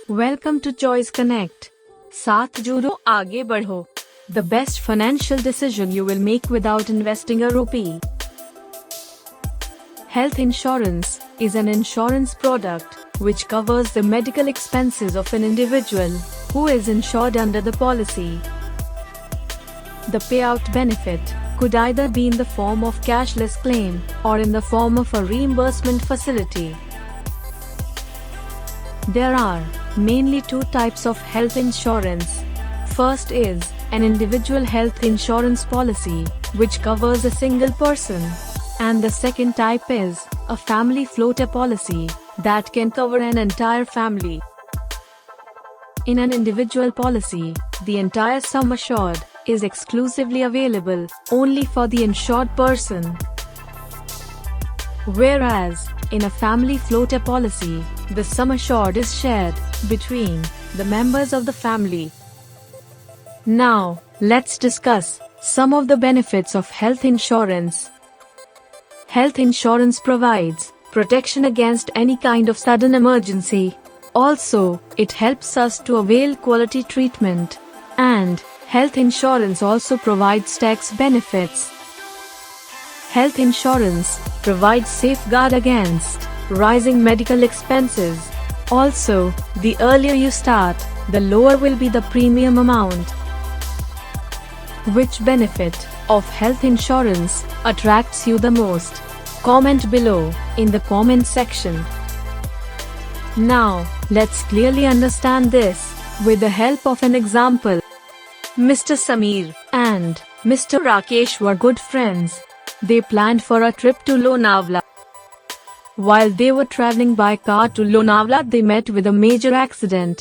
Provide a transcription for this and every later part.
Welcome to Choice Connect. साथ जुड़ो आगे बढ़ो. The best financial decision you will make without investing a rupee. Health insurance is an insurance product which covers the medical expenses of an individual who is insured under the policy. The payout benefit could either be in the form of cashless claim or in the form of a reimbursement facility. There are mainly two types of health insurance. First is an individual health insurance policy, which covers a single person. And the second type is a family floater policy that can cover an entire family. In an individual policy, the entire sum assured is exclusively available only for the insured person. Whereas, in a family floater policy, the sum assured is shared between the members of the family. Now, let's discuss some of the benefits of health insurance. Health insurance provides protection against any kind of sudden emergency. Also, it helps us to avail quality treatment. And health insurance also provides tax benefits. Health insurance provides safeguard against rising medical expenses. Also, the earlier you start, the lower will be the premium amount. Which benefit of health insurance attracts you the most? Comment below in the comment section. Now, let's clearly understand this with the help of an example. Mr. Samir and Mr. Rakesh were good friends. They planned for a trip to Lonavala. While they were traveling by car to Lonavala, they met with a major accident.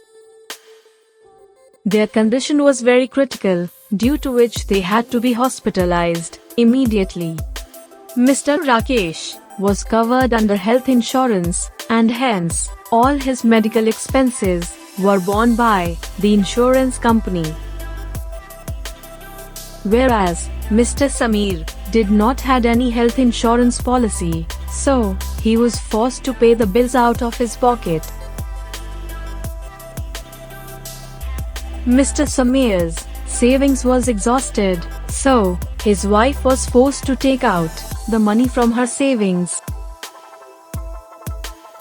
Their condition was very critical, due to which they had to be hospitalized immediately. Mr. Rakesh was covered under health insurance, and hence, all his medical expenses were borne by the insurance company. Whereas, Mr. Samir did not had any health insurance policy, so he was forced to pay the bills out of his pocket. Mr. Samir's savings was exhausted, so his wife was forced to take out the money from her savings.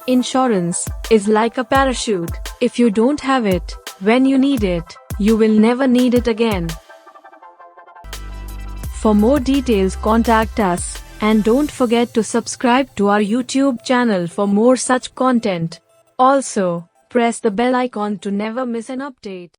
Insurance is like a parachute. If you don't have it when you need it, you will never need it again. For more details, contact us, and don't forget to subscribe to our YouTube channel for more such content. Also, press the bell icon to never miss an update.